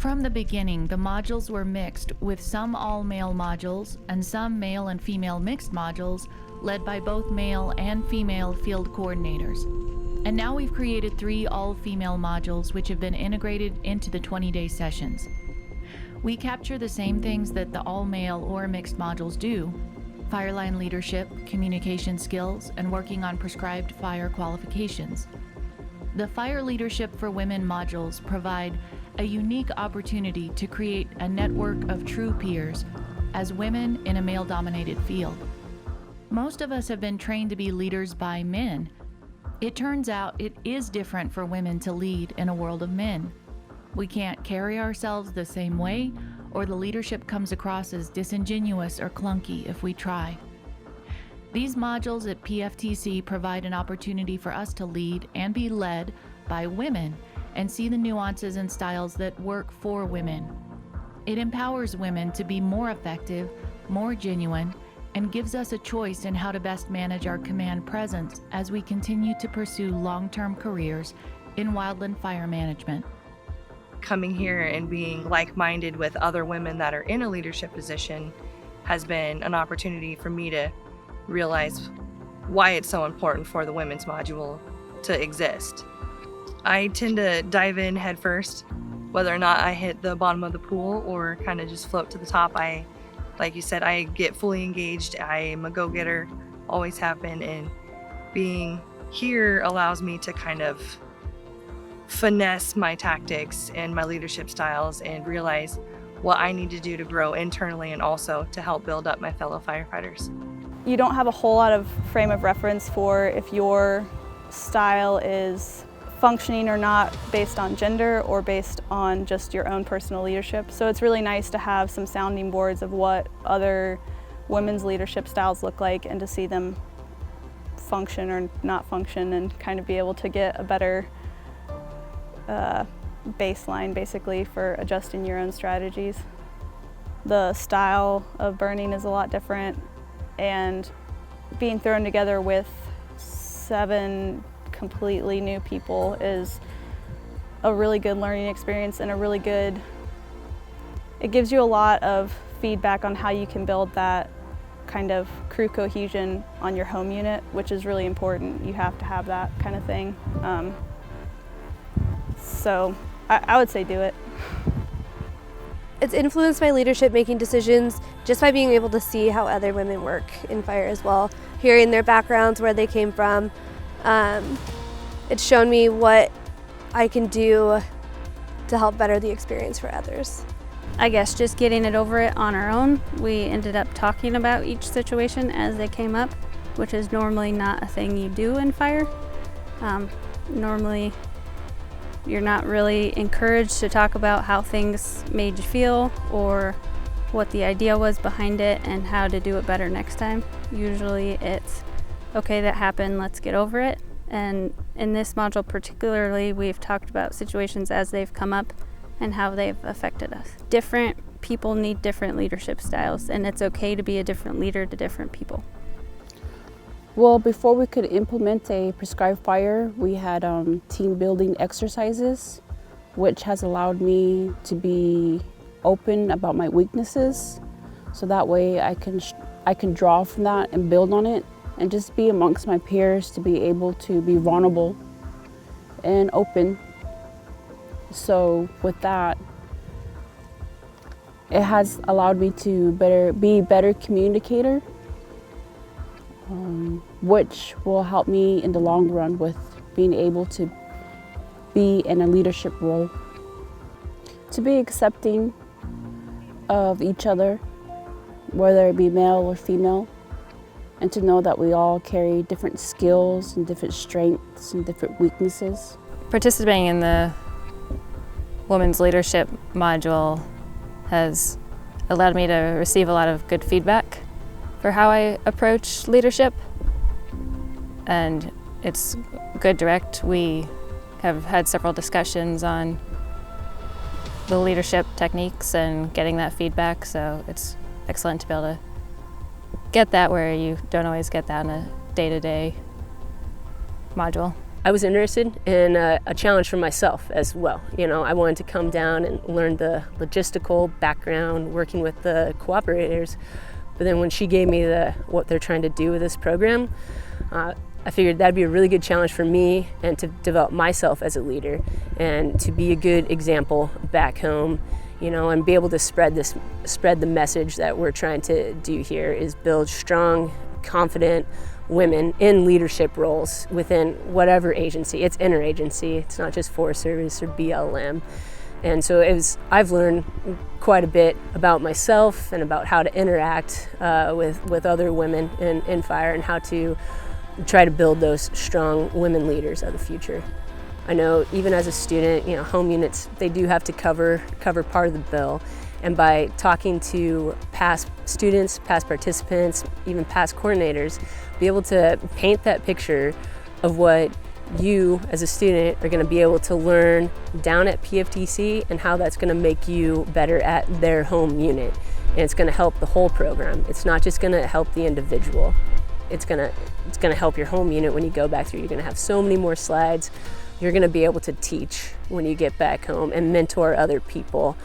From the beginning, the modules were mixed, with some all-male modules and some male and female mixed modules led by both male and female field coordinators. And now we've created 3 all-female modules which have been integrated into the 20-day sessions. We capture the same things that the all-male or mixed modules do: fireline leadership, communication skills, and working on prescribed fire qualifications. The Fire Leadership for Women modules provide a unique opportunity to create a network of true peers as women in a male-dominated field. Most of us have been trained to be leaders by men. It turns out it is different for women to lead in a world of men. We can't carry ourselves the same way, or the leadership comes across as disingenuous or clunky if we try. These modules at PFTC provide an opportunity for us to lead and be led by women and see the nuances and styles that work for women. It empowers women to be more effective, more genuine, and gives us a choice in how to best manage our command presence as we continue to pursue long-term careers in wildland fire management. Coming here and being like-minded with other women that are in a leadership position has been an opportunity for me to realize why it's so important for the women's module to exist. I tend to dive in head first, whether or not I hit the bottom of the pool or kind of just float to the top. Like you said, I get fully engaged. I am a go-getter, always have been, and being here allows me to kind of finesse my tactics and my leadership styles and realize what I need to do to grow internally and also to help build up my fellow firefighters. You don't have a whole lot of frame of reference for if your style is functioning or not based on gender or based on just your own personal leadership. So it's really nice to have some sounding boards of what other women's leadership styles look like and to see them function or not function and kind of be able to get a better baseline basically for adjusting your own strategies. The style of burning is a lot different, and being thrown together with 7 completely new people is a really good learning experience and it gives you a lot of feedback on how you can build that kind of crew cohesion on your home unit, which is really important. You have to have that kind of thing. So I would say do it. It's influenced my leadership making decisions just by being able to see how other women work in fire as well, hearing their backgrounds, where they came from. It's shown me what I can do to help better the experience for others. I guess just getting it over it on our own. We ended up talking about each situation as they came up, which is normally not a thing you do in fire. Normally, you're not really encouraged to talk about how things made you feel or what the idea was behind it and how to do it better next time. Usually it's, okay, that happened, let's get over it. And in this module particularly, we've talked about situations as they've come up and how they've affected us. Different people need different leadership styles, and it's okay to be a different leader to different people. Well, before we could implement a prescribed fire, we had team building exercises, which has allowed me to be open about my weaknesses. So that way I can draw from that and build on it and just be amongst my peers to be able to be vulnerable and open. So with that, it has allowed me to be a better communicator, which will help me in the long run with being able to be in a leadership role. To be accepting of each other, whether it be male or female, and to know that we all carry different skills and different strengths and different weaknesses. Participating in the Women's Leadership module has allowed me to receive a lot of good feedback for how I approach leadership, and it's good direct. We have had several discussions on the leadership techniques and getting that feedback, so it's excellent to be able to get that where you don't always get that in a day-to-day module. I was interested in a challenge for myself as well. You know, I wanted to come down and learn the logistical background, working with the cooperators. But then when she gave me what they're trying to do with this program, I figured that'd be a really good challenge for me and to develop myself as a leader and to be a good example back home, you know, and be able to spread the message that we're trying to do here is build strong, confident women in leadership roles within whatever agency. It's interagency. It's not just Forest Service or BLM. And so I've learned quite a bit about myself and about how to interact with other women in fire and how to try to build those strong women leaders of the future. I know even as a student, you know, home units, they do have to cover part of the bill. And by talking to past students, past participants, even past coordinators, be able to paint that picture of what you as a student are going to be able to learn down at PFTC and how that's going to make you better at their home unit. And it's going to help the whole program. It's not just going to help the individual. It's going to help your home unit when you go back through. You're going to have so many more slides. You're going to be able to teach when you get back home and mentor other people.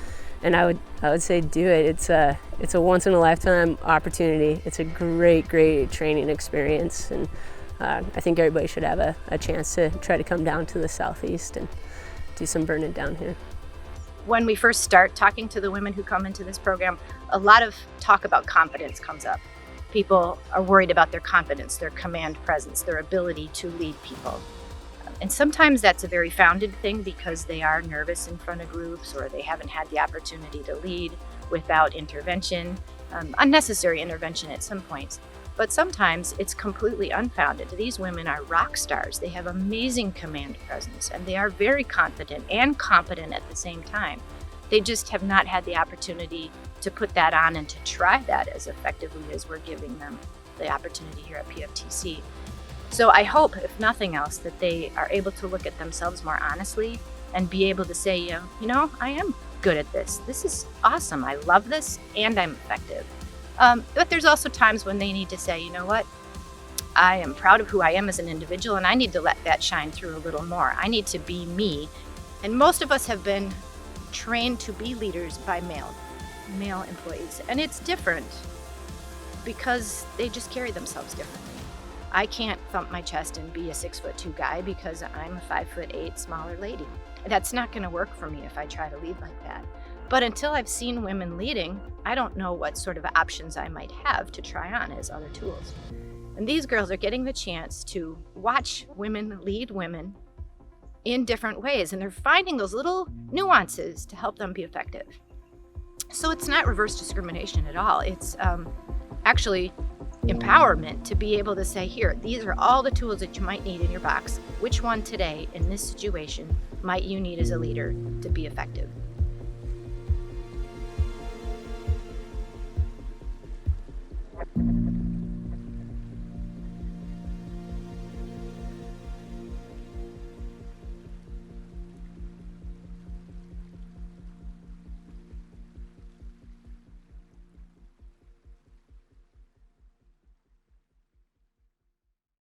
And I would say do it. It's a once in a lifetime opportunity. It's a great training experience, and I think everybody should have a chance to try to come down to the Southeast and do some burning down here. When we first start talking to the women who come into this program, a lot of talk about confidence comes up. People are worried about their confidence, their command presence, their ability to lead people. And sometimes that's a very founded thing because they are nervous in front of groups or they haven't had the opportunity to lead without intervention, unnecessary intervention at some points. But sometimes it's completely unfounded. These women are rock stars. They have amazing command presence and they are very confident and competent at the same time. They just have not had the opportunity to put that on and to try that as effectively as we're giving them the opportunity here at PFTC. So I hope, if nothing else, that they are able to look at themselves more honestly and be able to say, you know, I am good at this. This is awesome. I love this and I'm effective. But there's also times when they need to say, you know what, I am proud of who I am as an individual and I need to let that shine through a little more. I need to be me. And most of us have been trained to be leaders by male employees. And it's different because they just carry themselves differently. I can't thump my chest and be a 6'2" guy because I'm a 5'8" smaller lady. That's not going to work for me if I try to lead like that. But until I've seen women leading, I don't know what sort of options I might have to try on as other tools. And these girls are getting the chance to watch women lead women in different ways, and they're finding those little nuances to help them be effective. So it's not reverse discrimination at all. It's actually empowerment to be able to say, here, these are all the tools that you might need in your box. Which one today in this situation might you need as a leader to be effective?